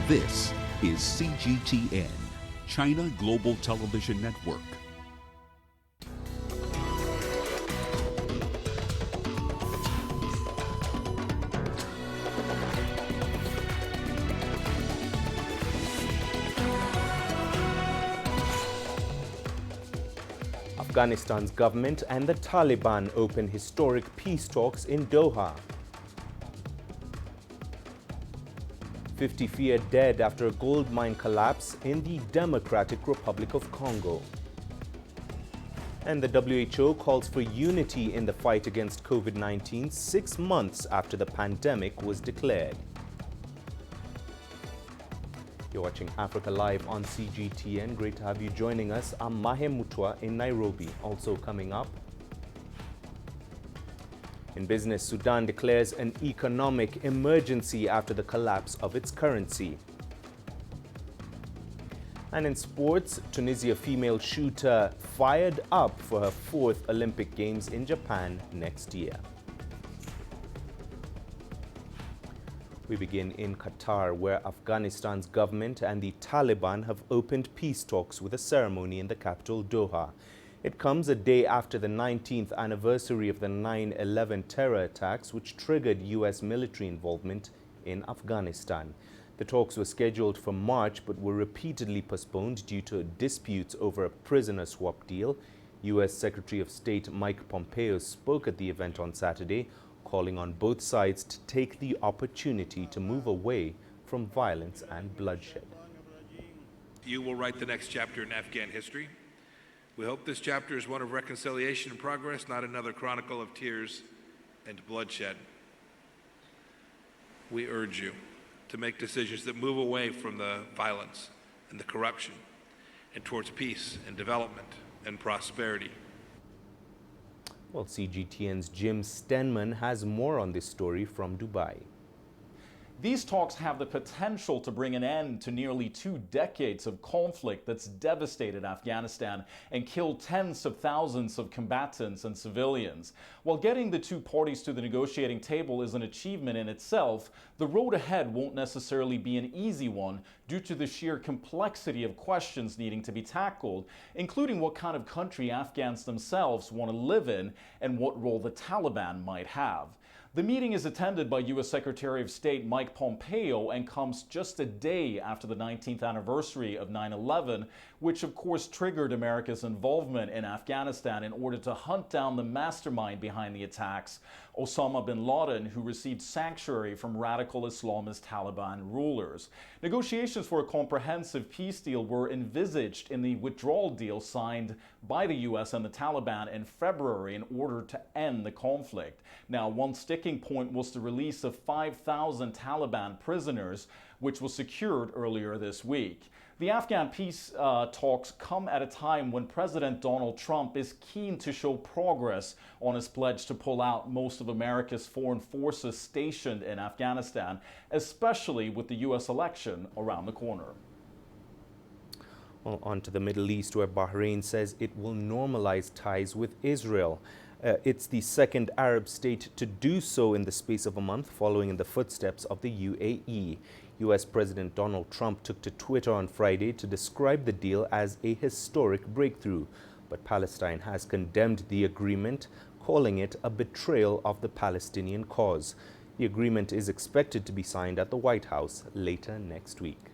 This is CGTN, China Global Television Network. Afghanistan's government and the Taliban open historic peace talks in Doha. 50 feared dead after a gold mine collapse in the Democratic Republic of Congo. And the WHO calls for unity in the fight against COVID-19 6 months after the pandemic was declared. You're watching Africa Live on CGTN. Great to have you joining us. I'm Mahia Mutua in Nairobi. Also coming up, in business, Sudan declares an economic emergency after the collapse of its currency. And in sports, Tunisia female shooter fired up for her 4th Olympic Games in Japan next year. We begin in Qatar, where Afghanistan's government and the Taliban have opened peace talks with a ceremony in the capital, Doha. It comes a day after the 19th anniversary of the 9/11 terror attacks, which triggered U.S. military involvement in Afghanistan. The talks were scheduled for March but were repeatedly postponed due to disputes over a prisoner swap deal. U.S. Secretary of State Mike Pompeo spoke at the event on Saturday, calling on both sides to take the opportunity to move away from violence and bloodshed. You will write the next chapter in Afghan history. We hope this chapter is one of reconciliation and progress, not another chronicle of tears and bloodshed. We urge you to make decisions that move away from the violence and the corruption and towards peace and development and prosperity. Well, CGTN's Jim Stenman has more on this story from Dubai. These talks have the potential to bring an end to nearly 2 decades of conflict that's devastated Afghanistan and killed tens of thousands of combatants and civilians. While getting the two parties to the negotiating table is an achievement in itself, the road ahead won't necessarily be an easy one due to the sheer complexity of questions needing to be tackled, including what kind of country Afghans themselves want to live in and what role the Taliban might have. The meeting is attended by U.S. Secretary of State Mike Pompeo and comes just a day after the 19th anniversary of 9/11, which of course triggered America's involvement in Afghanistan in order to hunt down the mastermind behind the attacks, Osama bin Laden, who received sanctuary from radical Islamist Taliban rulers. Negotiations for a comprehensive peace deal were envisaged in the withdrawal deal signed by the U.S. and the Taliban in February in order to end the conflict. Now, one sticking point was the release of 5,000 Taliban prisoners, which was secured earlier this week. The Afghan peace talks come at a time when President Donald Trump is keen to show progress on his pledge to pull out most of America's foreign forces stationed in Afghanistan, especially with the U.S. election around the corner. Well, on to the Middle East, where Bahrain says it will normalize ties with Israel. It's the second Arab state to do so in the space of a month, following in the footsteps of the UAE. U.S. President Donald Trump took to Twitter on Friday to describe the deal as a historic breakthrough, but Palestine has condemned the agreement, calling it a betrayal of the Palestinian cause. The agreement is expected to be signed at the White House later next week.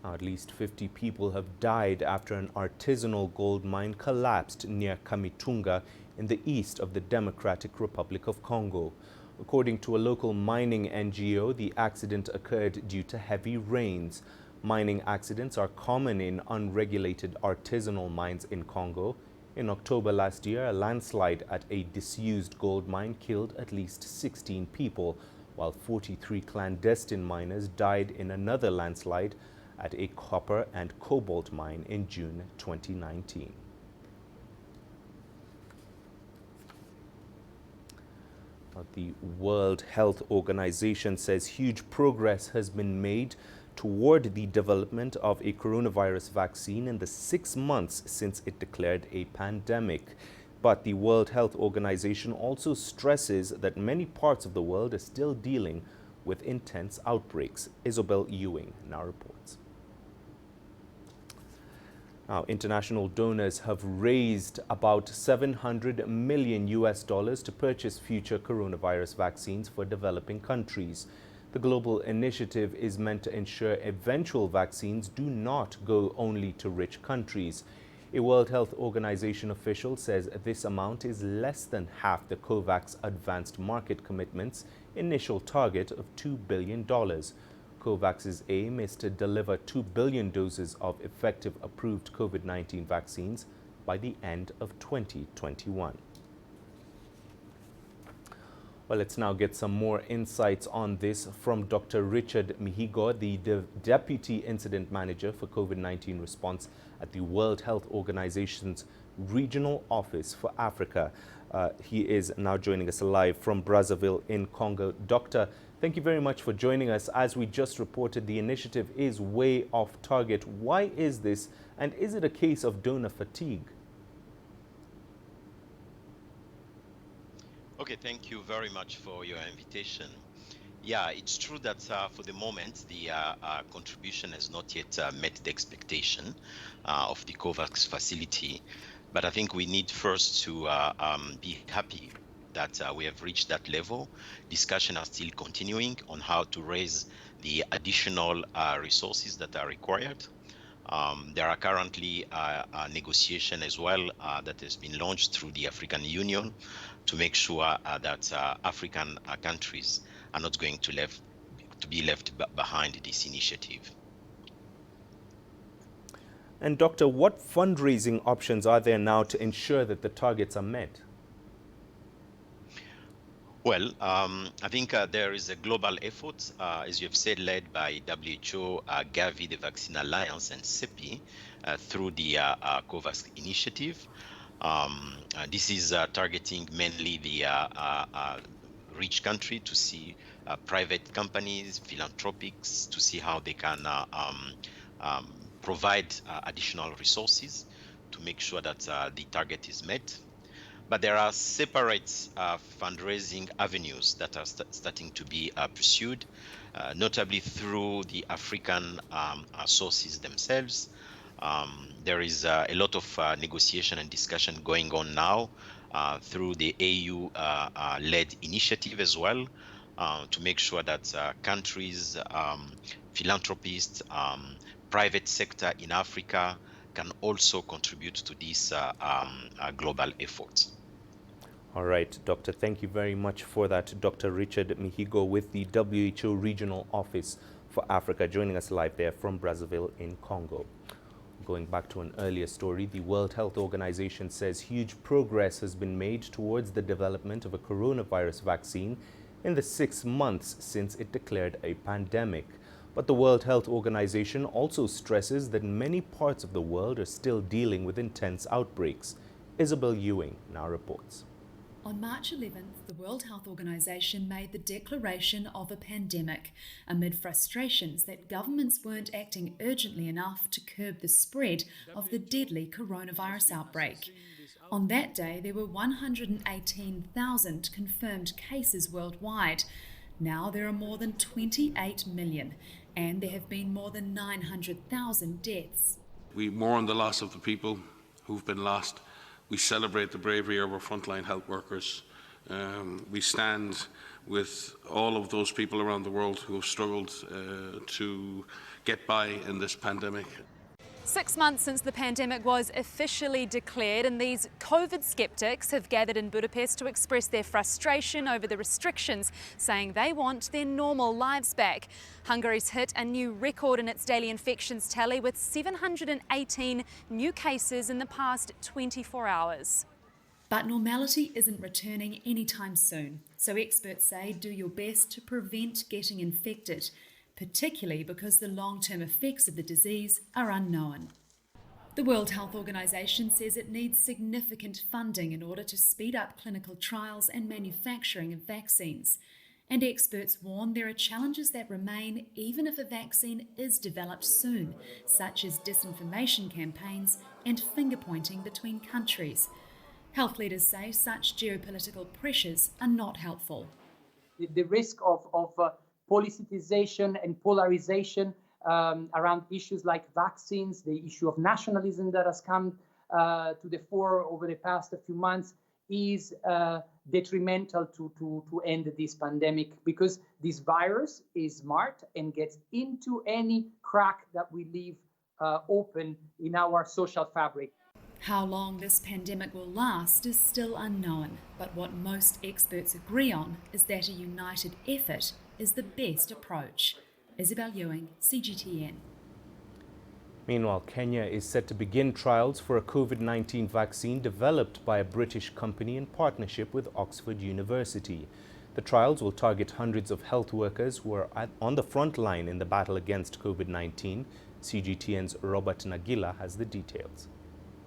At least 50 people have died after an artisanal gold mine collapsed near Kamitunga in the east of the Democratic Republic of Congo. According to a local mining NGO, the accident occurred due to heavy rains. Mining accidents are common in unregulated artisanal mines in Congo. In October last year, a landslide at a disused gold mine killed at least 16 people, while 43 clandestine miners died in another landslide at a copper and cobalt mine in June 2019. The World Health Organization says huge progress has been made toward the development of a coronavirus vaccine in the 6 months since it declared a pandemic. But the World Health Organization also stresses that many parts of the world are still dealing with intense outbreaks. Isabel Ewing now reports. Now, international donors have raised about $700 million to purchase future coronavirus vaccines for developing countries. The global initiative is meant to ensure eventual vaccines do not go only to rich countries. A World Health Organization official says this amount is less than half the COVAX advanced market commitment's initial target of $2 billion. COVAX's aim is to deliver 2 billion doses of effective approved COVID-19 vaccines by the end of 2021. Well, let's now get some more insights on this from Dr. Richard Mihigo, the Deputy Incident Manager for COVID-19 response at the World Health Organization's Regional Office for Africa. He is now joining us live from Brazzaville in Congo. Doctor, thank you very much for joining us. As we just reported, the initiative is way off target. Why is this, and is it a case of donor fatigue? Okay, thank you very much for your invitation. Yeah, it's true that for the moment, the contribution has not yet met the expectation of the COVAX facility. But I think we need first to be happy that we have reached that level. Discussions are still continuing on how to raise the additional resources that are required. There are currently a negotiation as well that has been launched through the African Union to make sure that African countries are not going to be left behind this initiative. And Doctor, what fundraising options are there now to ensure that the targets are met? Well, I think there is a global effort, as you have said, led by WHO, Gavi, the Vaccine Alliance, and CEPI through the COVAX initiative. This is targeting mainly the rich country to see private companies, philanthropics, to see how they can provide additional resources to make sure that the target is met. But there are separate fundraising avenues that are starting to be pursued, notably through the African sources themselves. There is a lot of negotiation and discussion going on now through the AU-led initiative as well, to make sure that countries, philanthropists, private sector in Africa can also contribute to this global effort. All right, Doctor, thank you very much for that. Dr. Richard Mihigo with the WHO Regional Office for Africa, joining us live there from Brazzaville in Congo. Going back to an earlier story, the World Health Organization says huge progress has been made towards the development of a coronavirus vaccine in the 6 months since it declared a pandemic. But the World Health Organization also stresses that many parts of the world are still dealing with intense outbreaks. Isabel Ewing now reports. On March 11th, the World Health Organization made the declaration of a pandemic amid frustrations that governments weren't acting urgently enough to curb the spread of the deadly coronavirus outbreak. On that day, there were 118,000 confirmed cases worldwide. Now there are more than 28 million, and there have been more than 900,000 deaths. We mourn the loss of the people who've been lost. We celebrate the bravery of our frontline health workers. We stand with all of those people around the world who have struggled to get by in this pandemic. 6 months since the pandemic was officially declared, and these COVID skeptics have gathered in Budapest to express their frustration over the restrictions, saying they want their normal lives back. Hungary's hit a new record in its daily infections tally with 718 new cases in the past 24 hours. But normality isn't returning anytime soon, so experts say do your best to prevent getting infected, particularly because the long-term effects of the disease are unknown. The World Health Organization says it needs significant funding in order to speed up clinical trials and manufacturing of vaccines. And experts warn there are challenges that remain even if a vaccine is developed soon, such as disinformation campaigns and finger-pointing between countries. Health leaders say such geopolitical pressures are not helpful. The risk of politicization and polarization around issues like vaccines, the issue of nationalism that has come to the fore over the past few months is detrimental to end this pandemic, because this virus is smart and gets into any crack that we leave open in our social fabric. How long this pandemic will last is still unknown, but what most experts agree on is that a united effort is the best approach. Isabel Ewing, CGTN. Meanwhile, Kenya is set to begin trials for a COVID-19 vaccine developed by a British company in partnership with Oxford University. The trials will target hundreds of health workers who are on the front line in the battle against COVID-19. CGTN's Robert Nagila has the details.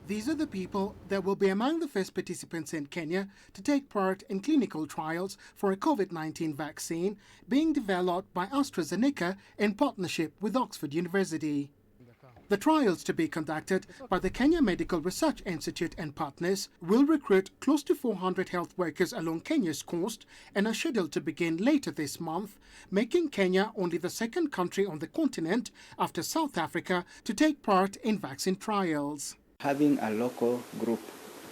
These are the people that will be among the first participants in Kenya to take part in clinical trials for a COVID-19 vaccine being developed by AstraZeneca in partnership with Oxford University. The trials, to be conducted by the Kenya Medical Research Institute and partners, will recruit close to 400 health workers along Kenya's coast and are scheduled to begin later this month, making Kenya only the second country on the continent after South Africa to take part in vaccine trials. Having a local group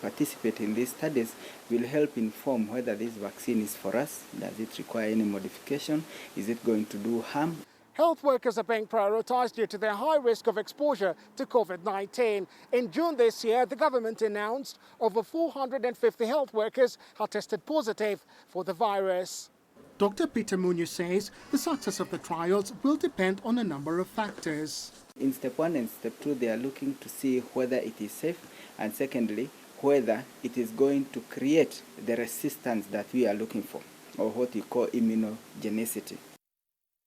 participate in these studies will help inform whether this vaccine is for us. Does it require any modification? Is it going to do harm? Health workers are being prioritized due to their high risk of exposure to COVID-19. In June this year, the government announced over 450 health workers have tested positive for the virus. Dr. Peter Munyu says the success of the trials will depend on a number of factors. In step 1 and step 2, they are looking to see whether it is safe, and secondly, whether it is going to create the resistance that we are looking for, or what we call immunogenicity.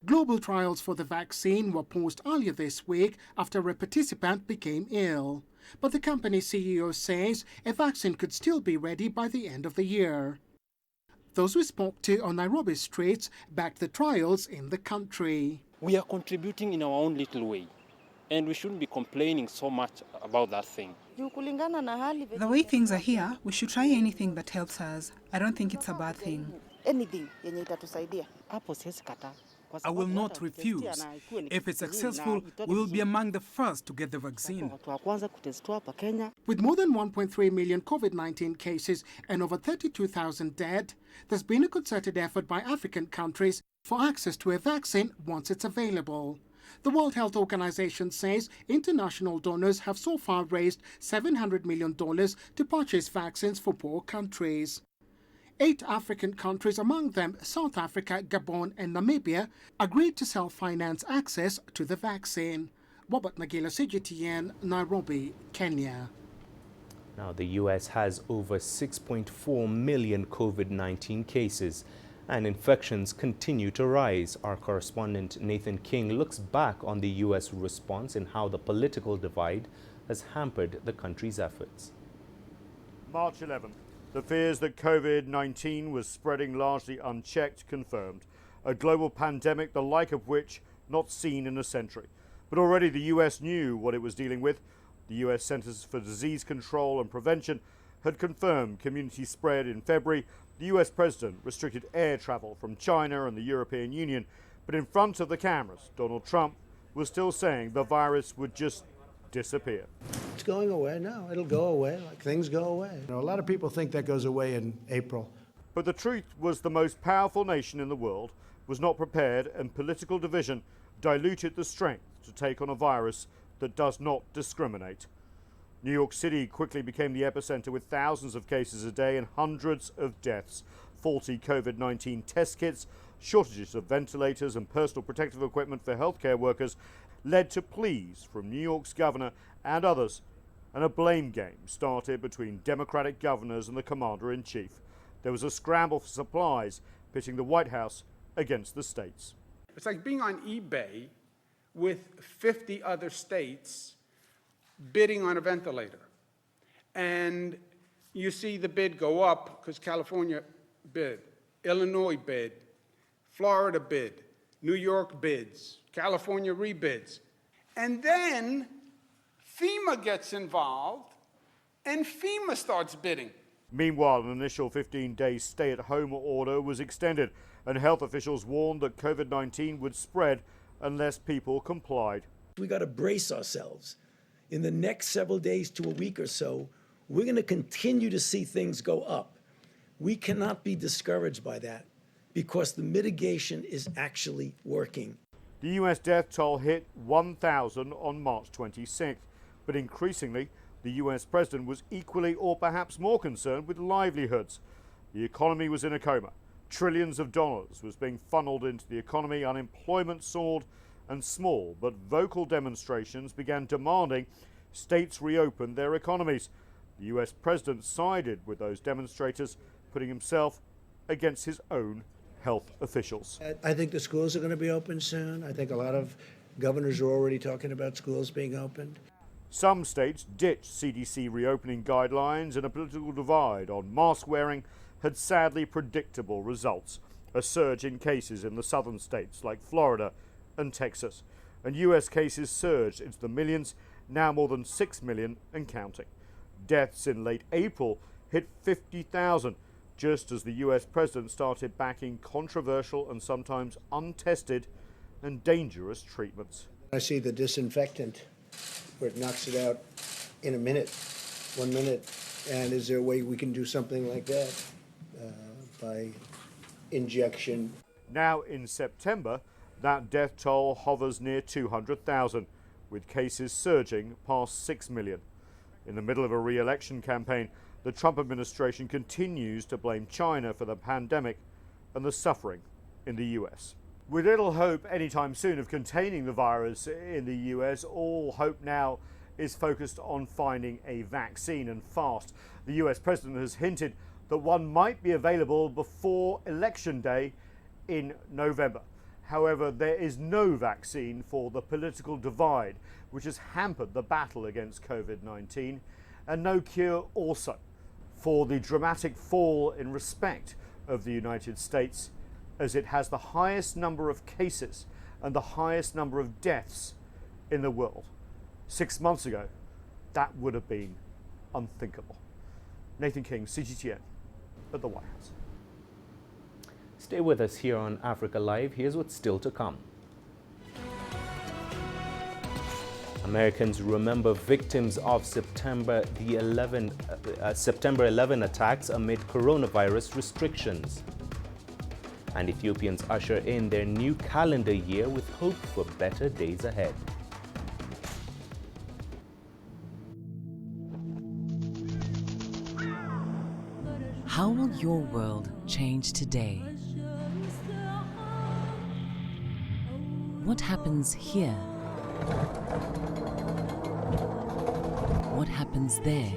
Global trials for the vaccine were paused earlier this week after a participant became ill. But the company's CEO says a vaccine could still be ready by the end of the year. Those we spoke to on Nairobi streets backed the trials in the country. We are contributing in our own little way, and we shouldn't be complaining so much about that thing. The way things are here, we should try anything that helps us. I don't think it's a bad thing. I will not refuse. If it's successful, we will be among the first to get the vaccine. With more than 1.3 million COVID-19 cases and over 32,000 dead, there's been a concerted effort by African countries for access to a vaccine once it's available. The World Health Organization says international donors have so far raised $700 million to purchase vaccines for poor countries. 8 African countries, among them South Africa, Gabon and Namibia, agreed to self-finance access to the vaccine. Robert Nagila, CGTN, Nairobi, Kenya. Now, the U.S. has over 6.4 million COVID-19 cases, and infections continue to rise. Our correspondent Nathan King looks back on the U.S. response and how the political divide has hampered the country's efforts. March 11th. The fears that COVID-19 was spreading largely unchecked confirmed. A global pandemic, the like of which not seen in a century. But already the US knew what it was dealing with. The US Centers for Disease Control and Prevention had confirmed community spread in February. The US president restricted air travel from China and the European Union. But in front of the cameras, Donald Trump was still saying the virus would just disappear. It's going away now. It'll go away like things go away. A lot of people think that goes away in April. But the truth was the most powerful nation in the world was not prepared, and political division diluted the strength to take on a virus that does not discriminate. New York City quickly became the epicenter with thousands of cases a day and hundreds of deaths. Faulty COVID-19 test kits, shortages of ventilators and personal protective equipment for healthcare workers led to pleas from New York's governor and others, and a blame game started between Democratic governors and the commander-in-chief. There was a scramble for supplies, pitting the White House against the states. It's like being on eBay with 50 other states bidding on a ventilator. And you see the bid go up because California bid, Illinois bid, Florida bid, New York bids, California rebids. And then FEMA gets involved and FEMA starts bidding. Meanwhile, an initial 15-day stay-at-home order was extended, and health officials warned that COVID-19 would spread unless people complied. We got to brace ourselves. In the next several days to a week or so, we're going to continue to see things go up. We cannot be discouraged by that because the mitigation is actually working. The US death toll hit 1,000 on March 26th, but increasingly, the US president was equally or perhaps more concerned with livelihoods. The economy was in a coma. Trillions of dollars was being funneled into the economy, unemployment soared, and small but vocal demonstrations began demanding states reopen their economies. The US president sided with those demonstrators, putting himself against his own health officials. I think the schools are going to be open soon. I think a lot of governors are already talking about schools being opened. Some states ditched CDC reopening guidelines, and a political divide on mask wearing had sadly predictable results. A surge in cases in the southern states like Florida and Texas. And US cases surged into the millions, now more than 6 million and counting. Deaths in late April hit 50,000, just as the US president started backing controversial and sometimes untested and dangerous treatments. I see the disinfectant where it knocks it out in a minute, 1 minute. And is there a way we can do something like that by injection? Now in September, that death toll hovers near 200,000, with cases surging past 6 million. In the middle of a re-election campaign, the Trump administration continues to blame China for the pandemic and the suffering in the US. With little hope anytime soon of containing the virus in the US, all hope now is focused on finding a vaccine, and fast. The US president has hinted that one might be available before Election Day in November. However, there is no vaccine for the political divide, which has hampered the battle against COVID-19, and no cure also for the dramatic fall in respect of the United States, as it has the highest number of cases and the highest number of deaths in the world. 6 months ago, that would have been unthinkable. Nathan King, CGTN, at the White House. Stay with us here on Africa Live. Here's what's still to come. Americans remember victims of September 11 attacks amid coronavirus restrictions. And Ethiopians usher in their new calendar year with hope for better days ahead. How will your world change today? What happens here? What happens there?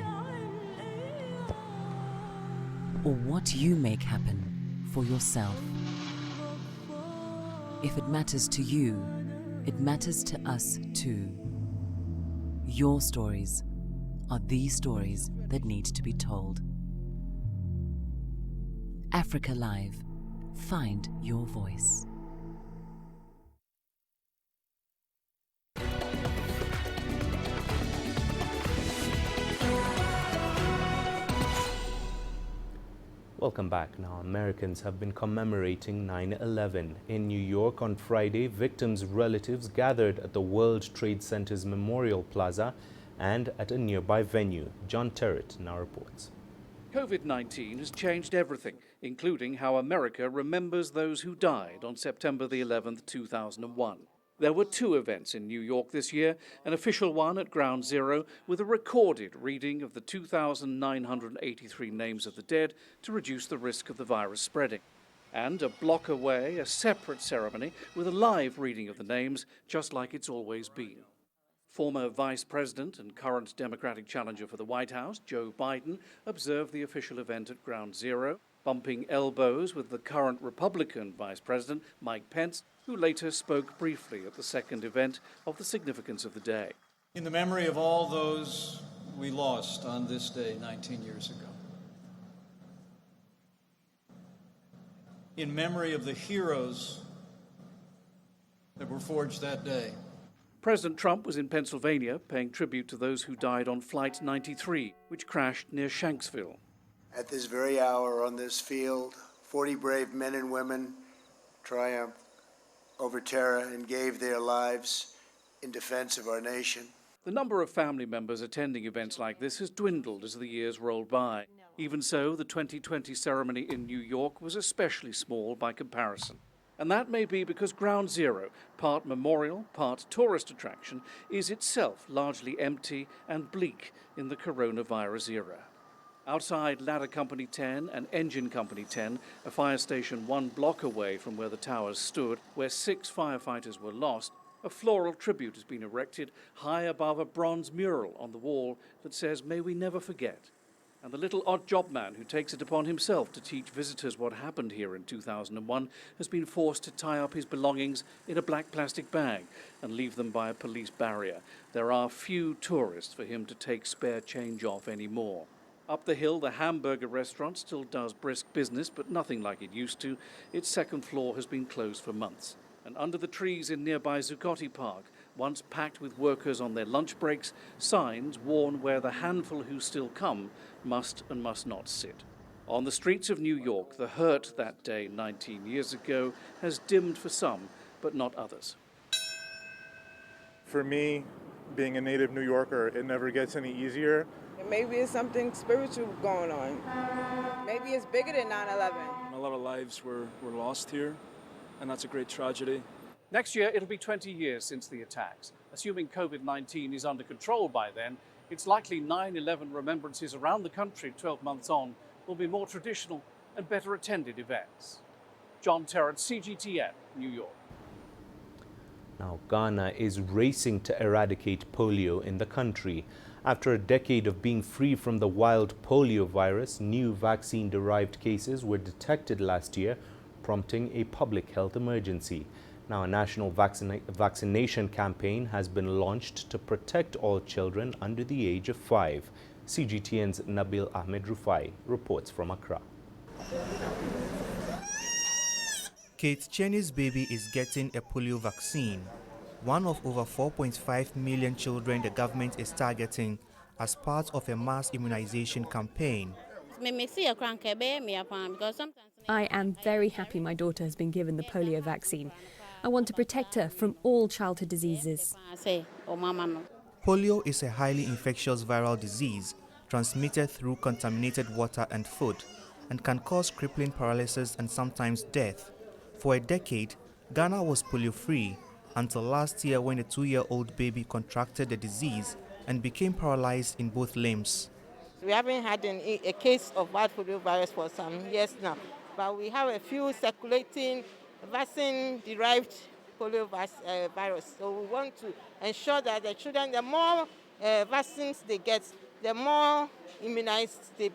Or what you make happen for yourself? If it matters to you, it matters to us too. Your stories are the stories that need to be told. Africa Live. Find your voice. Welcome back. Now, Americans have been commemorating 9/11. In New York on Friday, victims' relatives gathered at the World Trade Center's Memorial Plaza and at a nearby venue. John Terrett now reports. COVID-19 has changed everything, including how America remembers those who died on September the 11th, 2001. There were two events in New York this year, an official one at Ground Zero with a recorded reading of the 2,983 names of the dead to reduce the risk of the virus spreading. And a block away, a separate ceremony with a live reading of the names, just like it's always been. Former Vice President and current Democratic challenger for the White House, Joe Biden, observed the official event at Ground Zero, bumping elbows with the current Republican Vice President, Mike Pence, who later spoke briefly at the second event of the significance of the day. In the memory of all those we lost on this day 19 years ago. In memory of the heroes that were forged that day. President Trump was in Pennsylvania paying tribute to those who died on Flight 93, which crashed near Shanksville. At this very hour on this field, 40 brave men and women triumphed over terror and gave their lives in defense of our nation. The number of family members attending events like this has dwindled as the years rolled by. Even so, the 2020 ceremony in New York was especially small by comparison. And that may be because Ground Zero, part memorial, part tourist attraction, is itself largely empty and bleak in the coronavirus era. Outside Ladder Company 10 and Engine Company 10, a fire station 1 block away from where the towers stood, where 6 firefighters were lost, a floral tribute has been erected high above a bronze mural on the wall that says, "May we never forget." And the little odd job man who takes it upon himself to teach visitors what happened here in 2001 has been forced to tie up his belongings in a black plastic bag and leave them by a police barrier. There are few tourists for him to take spare change off anymore. Up the hill, the hamburger restaurant still does brisk business, but nothing like it used to. Its second floor has been closed for months. And under the trees in nearby Zuccotti Park, once packed with workers on their lunch breaks, signs warn where the handful who still come must and must not sit. On the streets of New York, the hurt that day 19 years ago has dimmed for some, but not others. For me, being a native New Yorker, it never gets any easier. Maybe it's something spiritual going on. Maybe it's bigger than 9/11. A lot of lives were lost here, and that's a great tragedy. Next year, it'll be 20 years since the attacks. Assuming COVID-19 is under control by then, it's likely 9/11 remembrances around the country 12 months on will be more traditional and better attended events. John Terrett, CGTN, New York. Now, Ghana is racing to eradicate polio in the country. After a decade of being free from the wild polio virus, new vaccine-derived cases were detected last year, prompting a public health emergency. Now, a national vaccination campaign has been launched to protect all children under the age of 5. CGTN's Nabil Ahmed Rufai reports from Accra. Kate Cheney's baby is getting a polio vaccine, one of over 4.5 million children the government is targeting as part of a mass immunization campaign. I am very happy my daughter has been given the polio vaccine. I want to protect her from all childhood diseases. Polio is a highly infectious viral disease transmitted through contaminated water and food and can cause crippling paralysis and sometimes death. For a decade, Ghana was polio-free until last year when a 2-year-old baby contracted the disease and became paralyzed in both limbs. We haven't had a case of wild polio virus for some years now, but we have a few circulating vaccine-derived polio virus. So we want to ensure that the children, the more vaccines they get, the more immunized they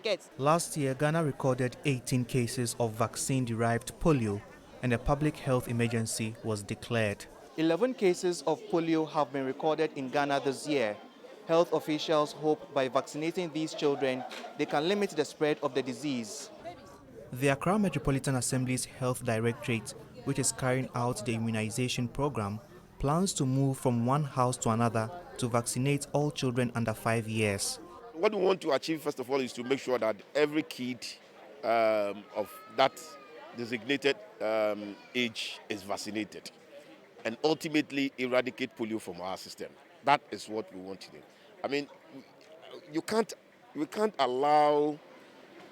get. Last year, Ghana recorded 18 cases of vaccine-derived polio, and a public health emergency was declared. 11 cases of polio have been recorded in Ghana this year. Health officials hope by vaccinating these children, they can limit the spread of the disease. The Accra Metropolitan Assembly's Health Directorate, which is carrying out the immunization program, plans to move from one house to another to vaccinate all children under 5 years. What we want to achieve, first of all, is to make sure that every kid of that designated age is vaccinated and ultimately eradicate polio from our system. That is what we want to do. I mean, we can't allow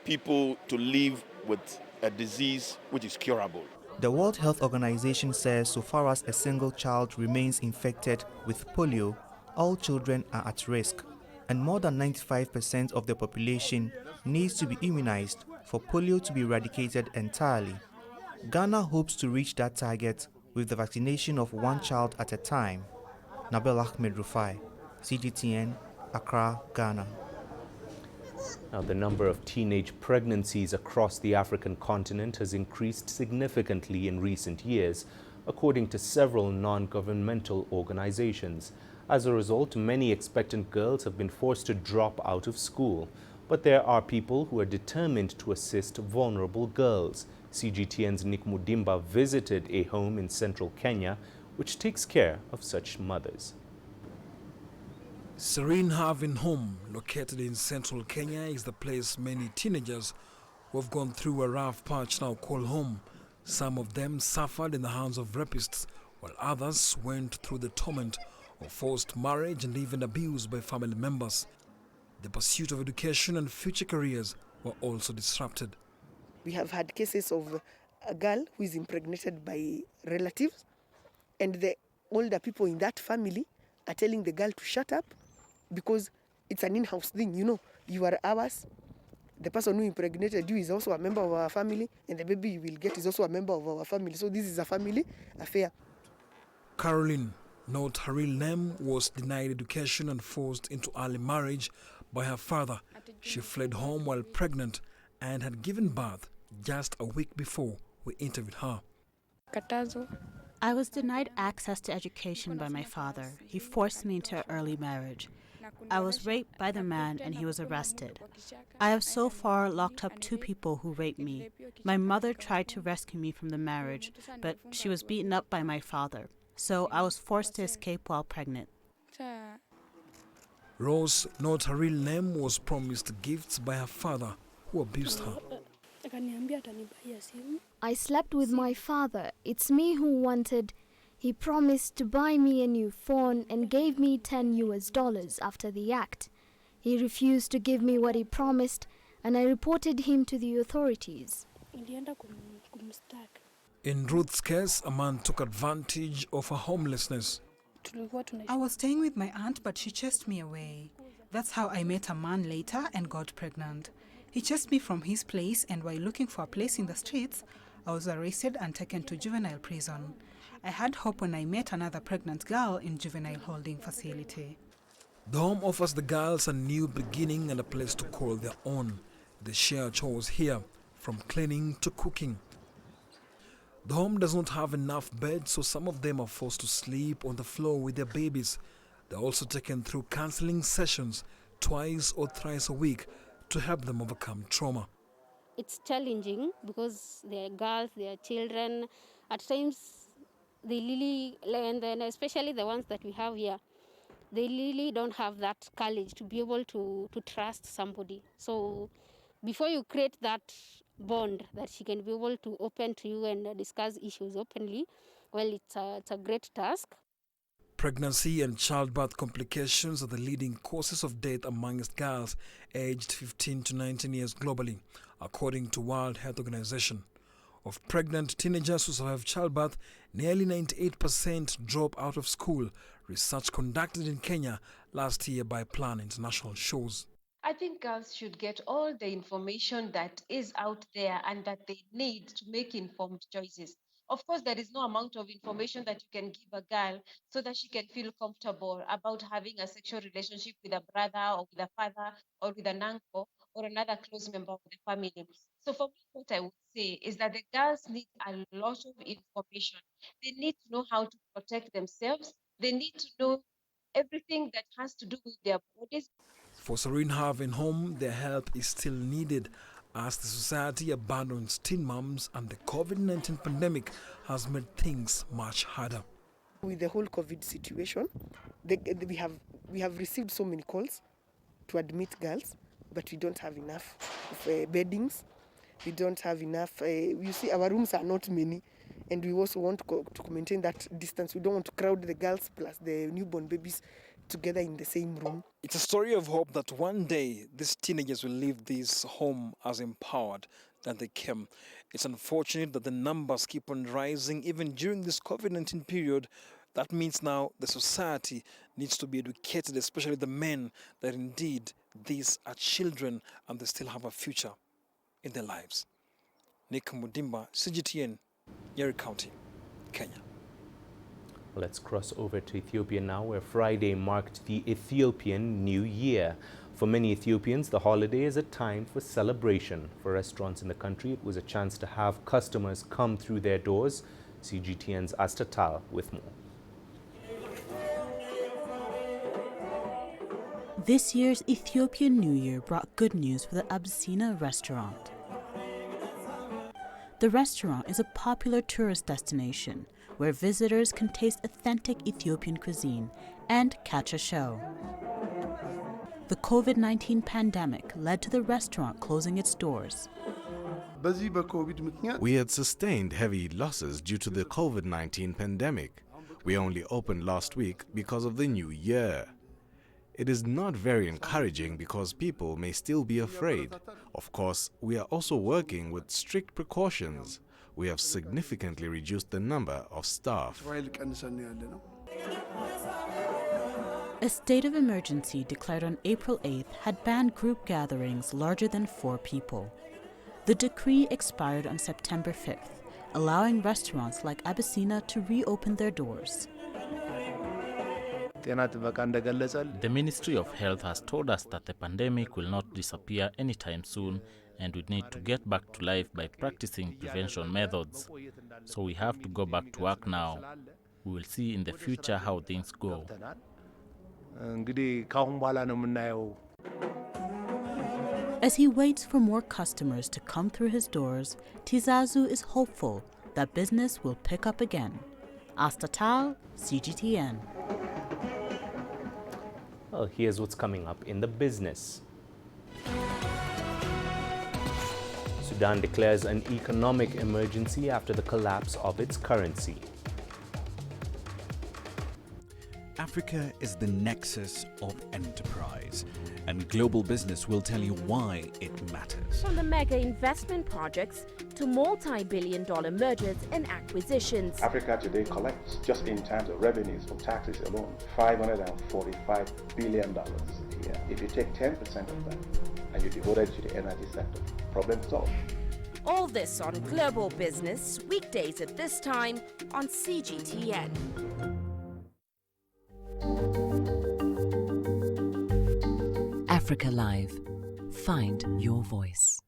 people to live with a disease which is curable. The World Health Organization says so far as a single child remains infected with polio, all children are at risk, and more than 95% of the population needs to be immunized for polio to be eradicated entirely. Ghana hopes to reach that target with the vaccination of one child at a time. Nabil Ahmed Rufai, CGTN, Accra, Ghana. Now, the number of teenage pregnancies across the African continent has increased significantly in recent years, according to several non-governmental organizations. As a result, many expectant girls have been forced to drop out of school. But there are people who are determined to assist vulnerable girls. CGTN's Nick Mudimba visited a home in central Kenya which takes care of such mothers. Serene Haven Home, located in central Kenya, is the place many teenagers who have gone through a rough patch now call home. Some of them suffered in the hands of rapists, while others went through the torment of forced marriage and even abuse by family members. The pursuit of education and future careers were also disrupted. We have had cases of a girl who is impregnated by relatives, and the older people in that family are telling the girl to shut up because it's an in-house thing, you are ours. The person who impregnated you is also a member of our family, and the baby you will get is also a member of our family. So this is a family affair. Caroline, not her real name, was denied education and forced into early marriage by her father. She fled home while pregnant and had given birth just a week before we interviewed her. I was denied access to education by my father. He forced me into early marriage. I was raped by the man and he was arrested. I have so far locked up 2 people who raped me. My mother tried to rescue me from the marriage, but she was beaten up by my father. So I was forced to escape while pregnant. Rose, not her real name, was promised gifts by her father, who abused her. I slept with my father. It's me who wanted. He promised to buy me a new phone and gave me $10 after the act. He refused to give me what he promised, and I reported him to the authorities. In Ruth's case, a man took advantage of her homelessness. I was staying with my aunt, but she chased me away. That's how I met a man later and got pregnant. He chased me from his place, and while looking for a place in the streets, I was arrested and taken to juvenile prison. I had hope when I met another pregnant girl in juvenile holding facility. The home offers the girls a new beginning and a place to call their own. They share chores here, from cleaning to cooking. The home does not have enough beds, so some of them are forced to sleep on the floor with their babies. They're also taken through counseling sessions twice or thrice a week to help them overcome trauma. It's challenging because they're girls, they're children. At times, they really, and then especially the ones that we have here, they really don't have that courage to be able to trust somebody. So before you create that bond that she can be able to open to you and discuss issues openly, well, it's a great task. Pregnancy and childbirth complications are the leading causes of death amongst girls aged 15 to 19 years globally, according to World Health Organization. Of pregnant teenagers who survive childbirth, nearly 98% drop out of school. Research conducted in Kenya last year by Plan International shows. I think girls should get all the information that is out there and that they need to make informed choices. Of course, there is no amount of information that you can give a girl so that she can feel comfortable about having a sexual relationship with a brother or with a father or with an uncle or another close member of the family. So for me, what I would say is that the girls need a lot of information. They need to know how to protect themselves. They need to know everything that has to do with their bodies. For Serene Haven Home, their help is still needed as the society abandons teen moms and the COVID-19 pandemic has made things much harder. With the whole COVID situation, we have received so many calls to admit girls, but we don't have enough of beddings. We don't have enough. You see, our rooms are not many, and we also want to maintain that distance. We don't want to crowd the girls plus the newborn babies together in the same room. It's a story of hope that one day these teenagers will leave this home as empowered than they came. It's unfortunate that the numbers keep on rising even during this COVID-19 period. That means now the society needs to be educated, especially the men, that indeed these are children and they still have a future in their lives. Nick Mudimba, CGTN, Nyeri County, Kenya. Let's cross over to Ethiopia now, where Friday marked the Ethiopian New Year. For many Ethiopians, the holiday is a time for celebration. For restaurants in the country, it was a chance to have customers come through their doors. CGTN's Astatal with more. This year's Ethiopian New Year brought good news for the Absina restaurant. The restaurant is a popular tourist destination where visitors can taste authentic Ethiopian cuisine and catch a show. the COVID-19 pandemic led to the restaurant closing its doors. We had sustained heavy losses due to the COVID-19 pandemic. We only opened last week because of the new year. It is not very encouraging because people may still be afraid. Of course, we are also working with strict precautions. We have significantly reduced the number of staff. A state of emergency declared on April 8th had banned group gatherings larger than 4 people. The decree expired on September 5th, allowing restaurants like Abyssina to reopen their doors. The Ministry of Health has told us that the pandemic will not disappear anytime soon, and we need to get back to life by practicing prevention methods. So we have to go back to work now. We will see in the future how things go. As he waits for more customers to come through his doors, Tizazu is hopeful that business will pick up again. Astatal, CGTN. Well, here's what's coming up in the business. Sudan declares an economic emergency after the collapse of its currency. Africa is the nexus of enterprise, and global business will tell you why it matters. From the mega investment projects to multi-billion-dollar mergers and acquisitions. Africa today collects, just in terms of revenues from taxes alone, $545 billion a year. If you take 10% of that and you devote it to the energy sector, problem solved. All this on Global Business, weekdays at this time on CGTN. Africa Live. Find your voice.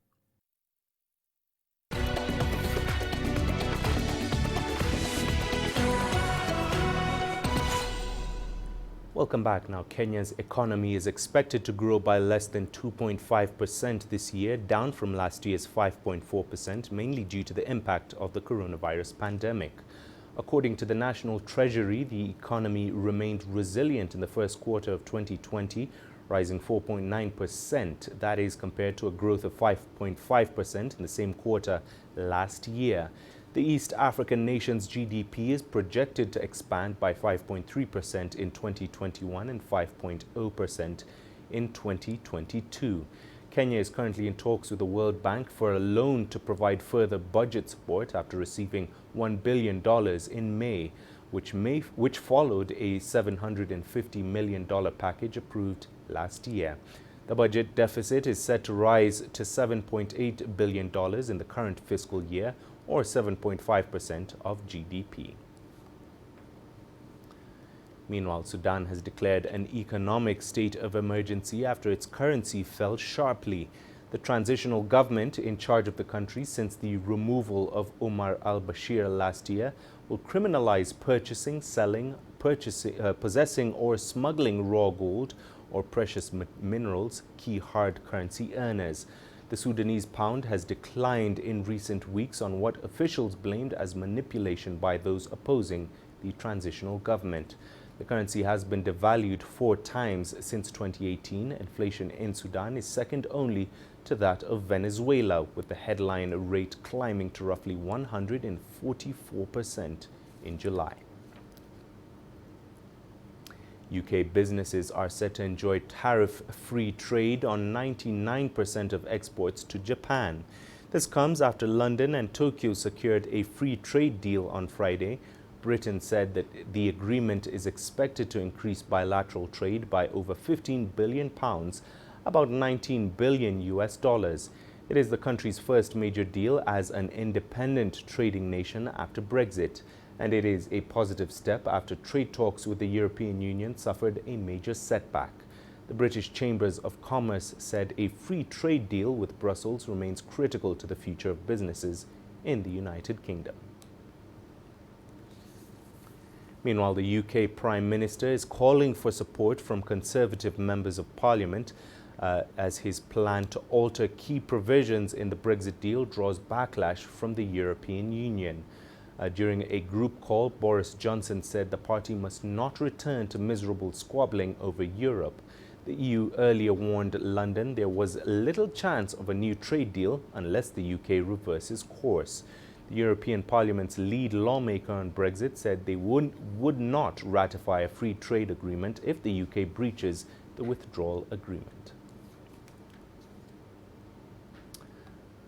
Welcome back. Now, Kenya's economy is expected to grow by less than 2.5% this year, down from last year's 5.4%, mainly due to the impact of the coronavirus pandemic. According to the National Treasury, the economy remained resilient in the first quarter of 2020, rising 4.9%. That is compared to a growth of 5.5% in the same quarter last year. The East African nation's GDP is projected to expand by 5.3% in 2021 and 5.0% in 2022. Kenya is currently in talks with the World Bank for a loan to provide further budget support after receiving $1 billion in May, which followed a $750 million package approved last year. The budget deficit is set to rise to $7.8 billion in the current fiscal year, or 7.5% of GDP. Meanwhile, Sudan has declared an economic state of emergency after its currency fell sharply. The transitional government in charge of the country since the removal of Omar al-Bashir last year will criminalize purchasing, selling, possessing or smuggling raw gold or precious minerals, key hard currency earners. The Sudanese pound has declined in recent weeks on what officials blamed as manipulation by those opposing the transitional government. The currency has been devalued 4 times since 2018. Inflation in Sudan is second only to that of Venezuela, with the headline rate climbing to roughly 144% in July. UK businesses are set to enjoy tariff-free trade on 99% of exports to Japan. This comes after London and Tokyo secured a free trade deal on Friday. Britain said that the agreement is expected to increase bilateral trade by over £15 billion, about $19 billion US. It is the country's first major deal as an independent trading nation after Brexit, and it is a positive step after trade talks with the European Union suffered a major setback. The British Chambers of Commerce said a free trade deal with Brussels remains critical to the future of businesses in the United Kingdom. Meanwhile, the UK Prime Minister is calling for support from Conservative members of Parliament as his plan to alter key provisions in the Brexit deal draws backlash from the European Union. During a group call, Boris Johnson said the party must not return to miserable squabbling over Europe. The EU earlier warned London there was little chance of a new trade deal unless the UK reverses course. The European Parliament's lead lawmaker on Brexit said they would not ratify a free trade agreement if the UK breaches the withdrawal agreement.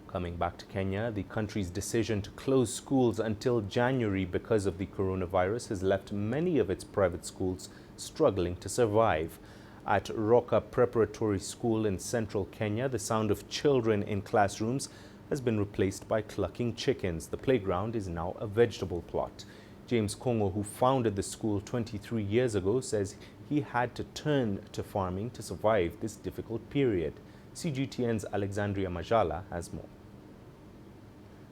Coming back to Kenya, the country's decision to close schools until January because of the coronavirus has left many of its private schools struggling to survive. At Roka Preparatory School in central Kenya, the sound of children in classrooms has been replaced by clucking chickens. The playground is now a vegetable plot. James Congo, who founded the school 23 years ago, says he had to turn to farming to survive this difficult period. CGTN's Alexandria Majala has more.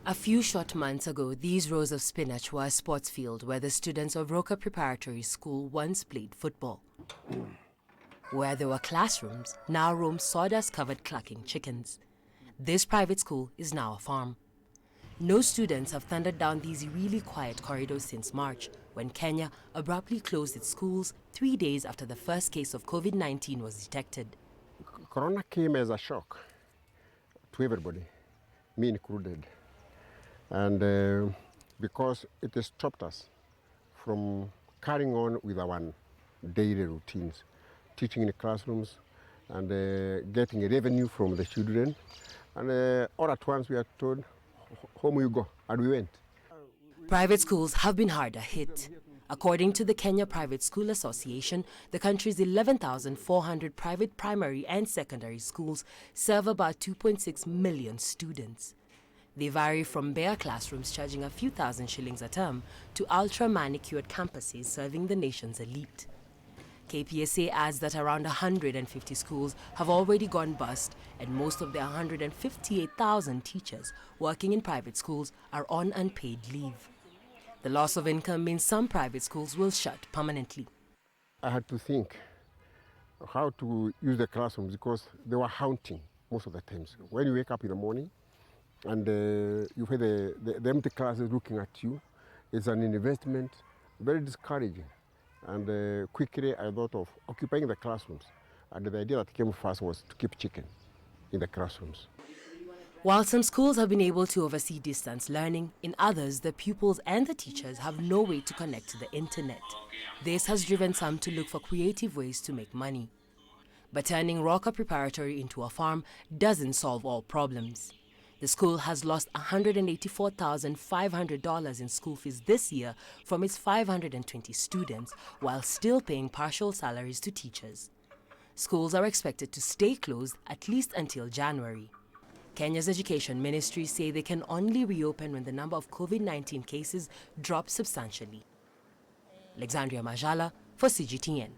A few short months ago, these rows of spinach were a sports field where the students of Roka Preparatory School once played football. Where there were classrooms, now roam sawdust-covered clucking chickens. This private school is now a farm. No students have thundered down these really quiet corridors since March, when Kenya abruptly closed its schools 3 days after the first case of COVID-19 was detected. Corona came as a shock to everybody, me included. And because it has stopped us from carrying on with our daily routines, teaching in the classrooms and getting a revenue from the children. And all at once we are told, home you go, and we went. Private schools have been harder hit. According to the Kenya Private School Association, the country's 11,400 private primary and secondary schools serve about 2.6 million students. They vary from bare classrooms charging a few thousand shillings a term to ultra-manicured campuses serving the nation's elite. KPSA adds that around 150 schools have already gone bust, and most of the 158,000 teachers working in private schools are on unpaid leave. The loss of income means some private schools will shut permanently. I had to think how to use the classrooms because they were haunting most of the times. When you wake up in the morning and you hear the empty classes looking at you, it's an investment, very discouraging. And quickly I thought of occupying the classrooms. And the idea that came first was to keep chicken in the classrooms. While some schools have been able to oversee distance learning, in others, the pupils and the teachers have no way to connect to the internet. This has driven some to look for creative ways to make money. But turning Roka Preparatory into a farm doesn't solve all problems. The school has lost $184,500 in school fees this year from its 520 students, while still paying partial salaries to teachers. Schools are expected to stay closed at least until January. Kenya's Education Ministry say they can only reopen when the number of COVID-19 cases drops substantially. Alexandria Majala for CGTN.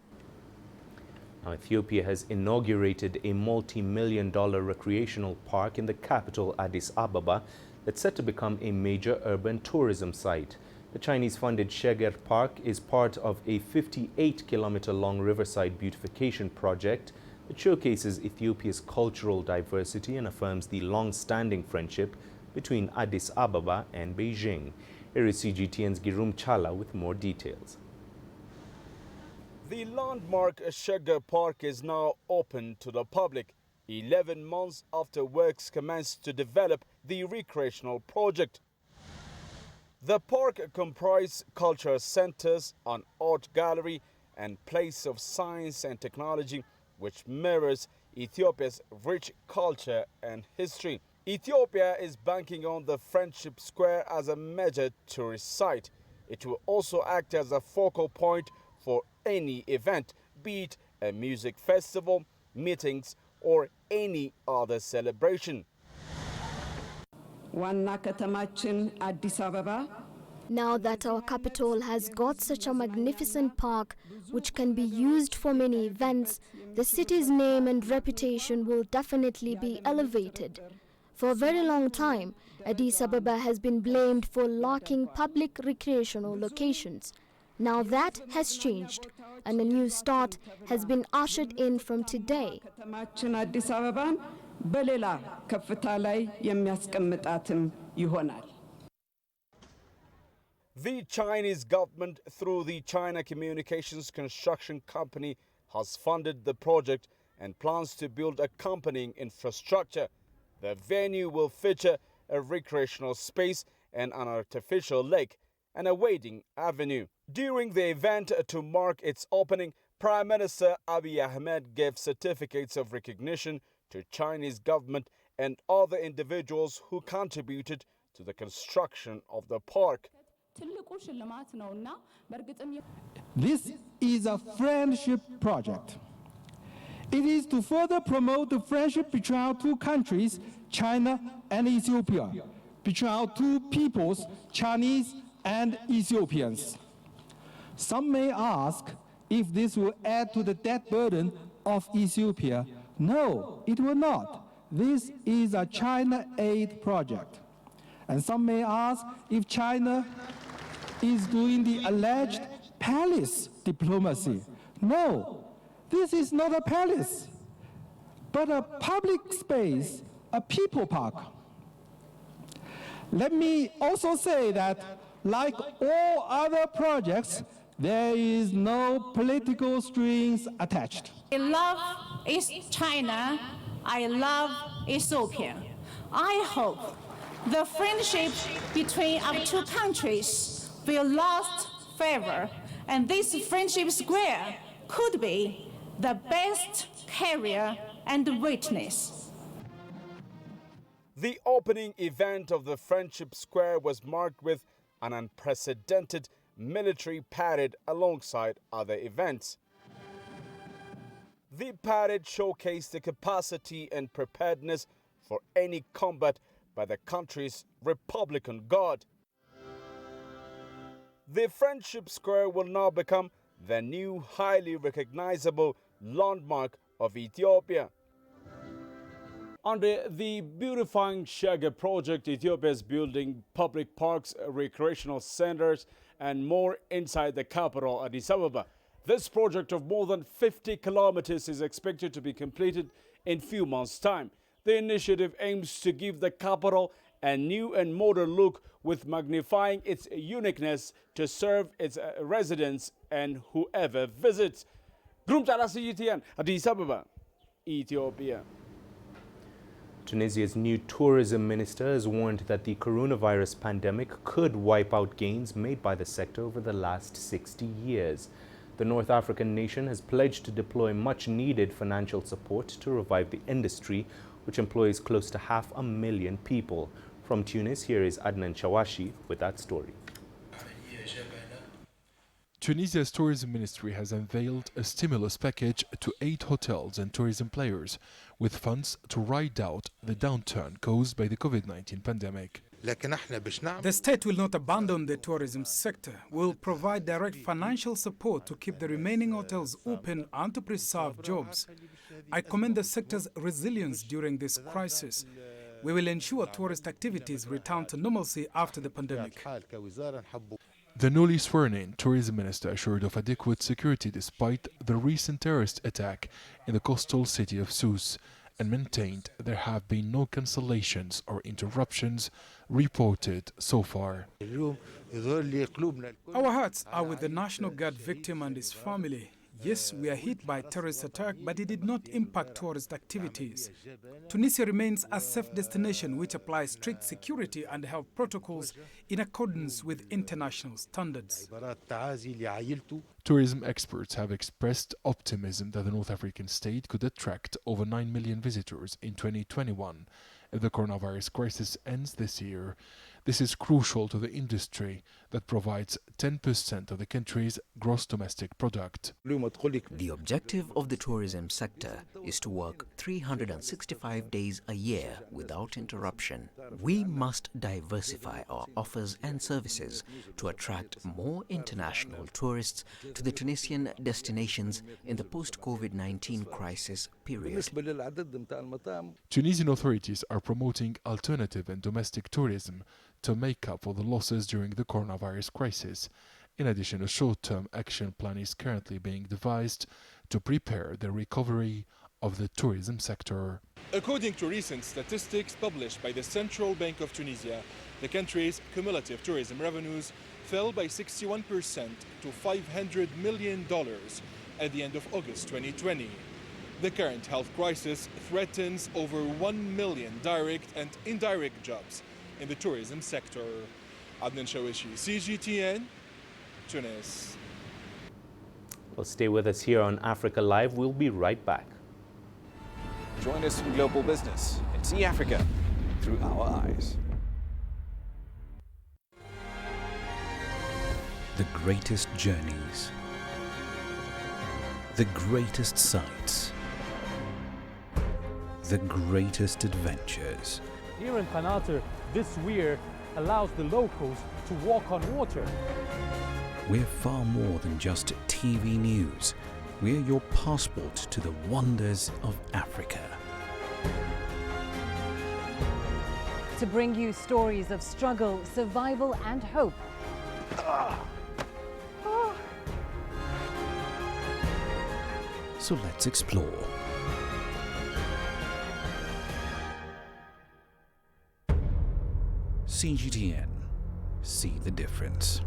Now, Ethiopia has inaugurated a multi-million-dollar recreational park in the capital, Addis Ababa, that's set to become a major urban tourism site. The Chinese-funded Sheger Park is part of a 58-kilometer-long riverside beautification project that showcases Ethiopia's cultural diversity and affirms the long-standing friendship between Addis Ababa and Beijing. Here is CGTN's Girum Chala with more details. The landmark Sheger Park is now open to the public, 11 months after works commenced to develop the recreational project. The park comprises cultural centers, an art gallery, and place of science and technology, which mirrors Ethiopia's rich culture and history. Ethiopia is banking on the Friendship Square as a major tourist site. It will also act as a focal point for any event, be it a music festival, meetings, or any other celebration. Now that our capital has got such a magnificent park which can be used for many events, the city's name and reputation will definitely be elevated. For a very long time, Addis Ababa has been blamed for lacking public recreational locations. Now that has changed, and a new start has been ushered in from today. The Chinese government, through the China Communications Construction Company, has funded the project and plans to build accompanying infrastructure. The venue will feature a recreational space and an artificial lake and a wading avenue. During the event to mark its opening, Prime Minister Abiy Ahmed gave certificates of recognition to Chinese government and other individuals who contributed to the construction of the park. This is a friendship project. It is to further promote the friendship between our two countries, China and Ethiopia, between our two peoples, Chinese and Ethiopians. Some may ask if this will add to the debt burden of Ethiopia. No, it will not. This is a China aid project. And some may ask if China is doing the alleged palace diplomacy. No, this is not a palace, but a public space, a people park. Let me also say that, like all other projects, there is no political strings attached. I love China. I love Ethiopia. I hope the friendship between our two countries will last forever, and this friendship square could be the best carrier and witness. The opening event of the Friendship Square was marked with an unprecedented military parade alongside other events. The parade showcased the capacity and preparedness for any combat by the country's Republican Guard. The Friendship Square will now become the new highly recognizable landmark of Ethiopia. Under the Beautifying Shege project, Ethiopia is building public parks, recreational centers, and more inside the capital, Addis Ababa. This project of more than 50 kilometers is expected to be completed in few months' time. The initiative aims to give the capital a new and modern look, with magnifying its uniqueness to serve its residents and whoever visits. Group Chala CGTN, Addis Ababa, Ethiopia. Tunisia's new tourism minister has warned that the coronavirus pandemic could wipe out gains made by the sector over the last 60 years. The North African nation has pledged to deploy much-needed financial support to revive the industry, which employs close to 500,000 people. From Tunis, here is Adnan Chawashi with that story. Tunisia's tourism ministry has unveiled a stimulus package to 8 hotels and tourism players, with funds to ride out the downturn caused by the COVID-19 pandemic. The state will not abandon the tourism sector. We will provide direct financial support to keep the remaining hotels open and to preserve jobs. I commend the sector's resilience during this crisis. We will ensure tourist activities return to normalcy after the pandemic. The newly sworn-in tourism minister assured of adequate security despite the recent terrorist attack in the coastal city of Sousse, and maintained there have been no cancellations or interruptions reported so far. Our hearts are with the National Guard victim and his family. Yes, we are hit by terrorist attack, but it did not impact tourist activities. Tunisia remains a safe destination which applies strict security and health protocols in accordance with international standards. Tourism experts have expressed optimism that the North African state could attract over 9 million visitors in 2021 if the coronavirus crisis ends this year. This is crucial to the industry that provides 10% of the country's gross domestic product. The objective of the tourism sector is to work 365 days a year without interruption. We must diversify our offers and services to attract more international tourists to the Tunisian destinations in the post-COVID-19 crisis period. Tunisian authorities are promoting alternative and domestic tourism to make up for the losses during the coronavirus crisis. In addition, a short-term action plan is currently being devised to prepare the recovery of the tourism sector. According to recent statistics published by the Central Bank of Tunisia, the country's cumulative tourism revenues fell by 61% to $500 million, at the end of August 2020. The current health crisis threatens over 1 million direct and indirect jobs in the tourism sector. Adnan Shawishi, CGTN, Tunis. Well, stay with us here on Africa Live. We'll be right back. Join us in global business and see Africa through our eyes. The greatest journeys, the greatest sights, the greatest adventures. Here in Qanater, this weir allows the locals to walk on water. We're far more than just TV news. We're your passport to the wonders of Africa. To bring you stories of struggle, survival and hope. So let's explore. CGTN. See the difference.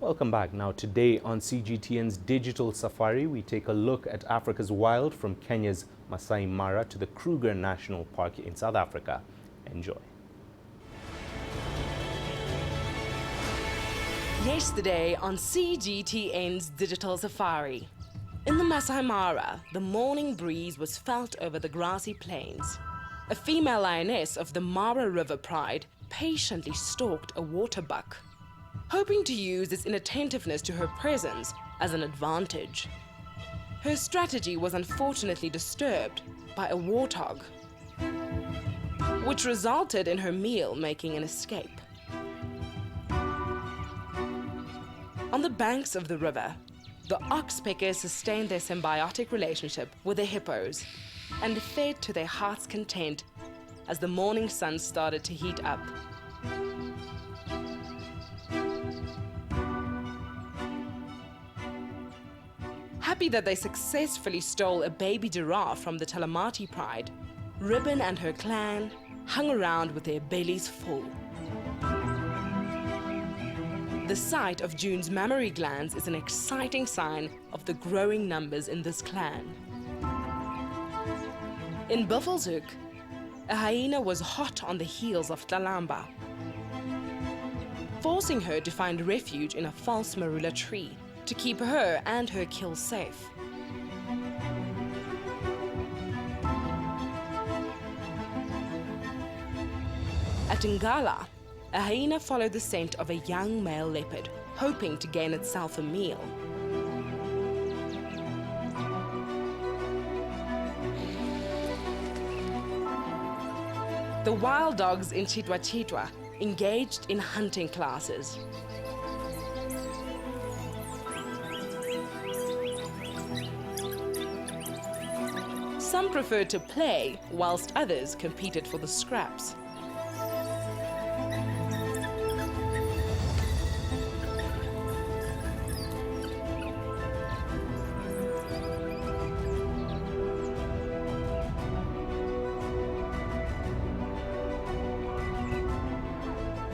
Welcome back. Now today on CGTN's Digital Safari, we take a look at Africa's wild from Kenya's Masai Mara to the Kruger National Park in South Africa. Enjoy. Yesterday on CGTN's Digital Safari. In the Masai Mara, the morning breeze was felt over the grassy plains. A female lioness of the Mara River Pride patiently stalked a water buck, hoping to use its inattentiveness to her presence as an advantage. Her strategy was unfortunately disturbed by a warthog, which resulted in her meal making an escape. On the banks of the river, the oxpeckers sustained their symbiotic relationship with the hippos and fed to their heart's content as the morning sun started to heat up. Happy that they successfully stole a baby giraffe from the Talamati Pride, Ribbon and her clan hung around with their bellies full. The sight of June's mammary glands is an exciting sign of the growing numbers in this clan. In Buffelshoek, a hyena was hot on the heels of Tlalamba, forcing her to find refuge in a false marula tree to keep her and her kill safe. At Ngala, a hyena followed the scent of a young male leopard, hoping to gain itself a meal. The wild dogs in Chitwa Chitwa engaged in hunting classes. Some preferred to play, whilst others competed for the scraps.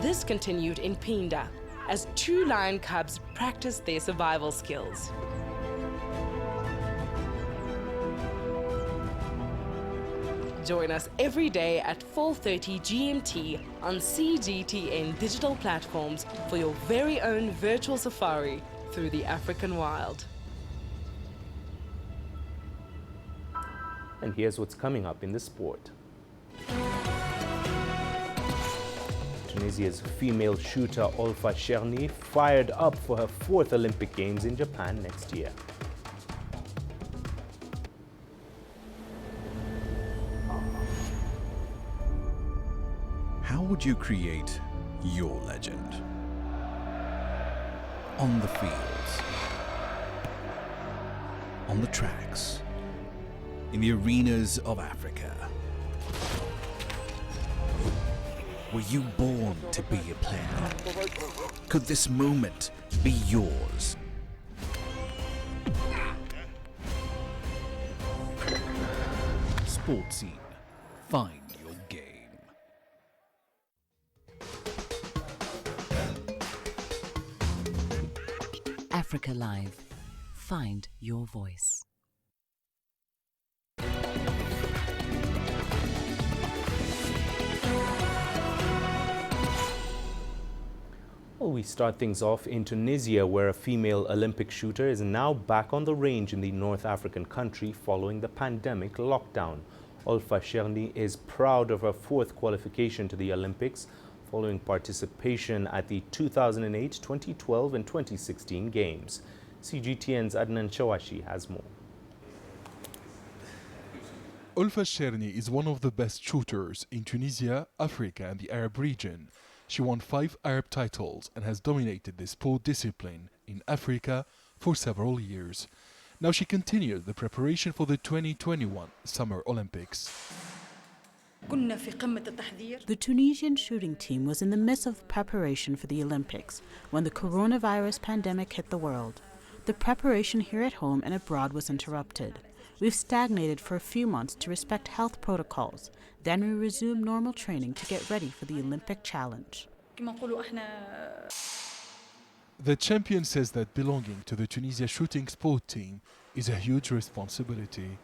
This continued in Pinda as two lion cubs practiced their survival skills. Join us every day at 4:30 GMT on CGTN digital platforms for your very own virtual safari through the African wild. And here's what's coming up in the sport. Tunisia's female shooter Olfa Cherny fired up for her 4th Olympic Games in Japan next year. How would you create your legend? On the fields, on the tracks, in the arenas of Africa. Were you born to be a player? Could this moment be yours? Sports Scene. Find your Africa Live. Find your voice. Well, we start things off in Tunisia, where a female Olympic shooter is now back on the range in the North African country following the pandemic lockdown. Olfa Cherni is proud of her fourth qualification to the Olympics following participation at the 2008, 2012 and 2016 Games. CGTN's Adnan Chawashi has more. Olfa Cherni is one of the best shooters in Tunisia, Africa and the Arab region. She won 5 Arab titles and has dominated the sport discipline in Africa for several years. Now she continued the preparation for the 2021 Summer Olympics. The Tunisian shooting team was in the midst of preparation for the Olympics when the coronavirus pandemic hit the world. The preparation here at home and abroad was interrupted. We've stagnated for a few months to respect health protocols. Then we resumed normal training to get ready for the Olympic challenge. The champion says that belonging to the Tunisia shooting sport team is a huge responsibility.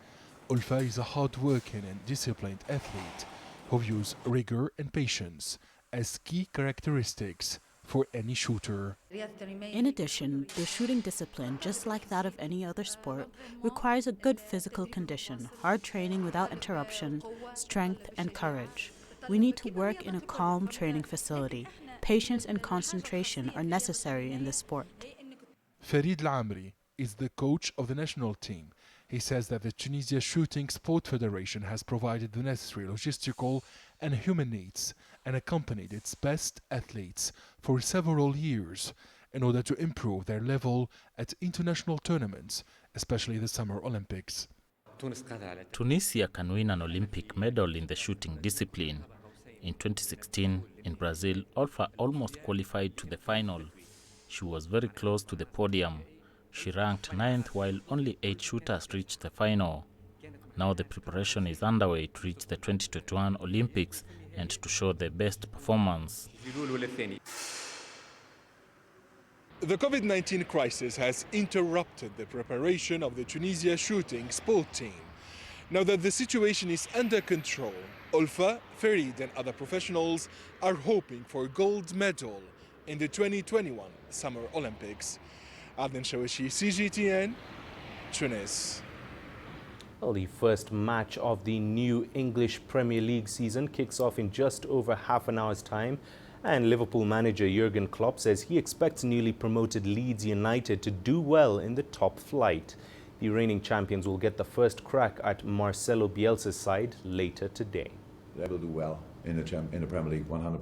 Olfa is a hard-working and disciplined athlete who views rigor and patience as key characteristics for any shooter. In addition, the shooting discipline, just like that of any other sport, requires a good physical condition, hard training without interruption, strength and courage. We need to work in a calm training facility. Patience and concentration are necessary in this sport. Farid Lamri is the coach of the national team. He says that the Tunisia Shooting Sport Federation has provided the necessary logistical and human needs and accompanied its best athletes for several years in order to improve their level at international tournaments, especially the Summer Olympics. Tunisia can win an Olympic medal in the shooting discipline. In 2016, in Brazil, Olfa almost qualified to the final. She was very close to the podium. She ranked 9th while only 8 shooters reached the final. Now the preparation is underway to reach the 2021 Olympics and to show the best performance. The COVID-19 crisis has interrupted the preparation of the Tunisia shooting sport team. Now that the situation is under control, Olfa, Farid and other professionals are hoping for a gold medal in the 2021 Summer Olympics. Adnan Chawashi, CGTN, Tunis. Well, the first match of the new English Premier League season kicks off in just over half an hour's time, and Liverpool manager Jurgen Klopp says he expects newly promoted Leeds United to do well in the top flight. The reigning champions will get the first crack at Marcelo Bielsa's side later today. They will do well in the Premier League, 100%.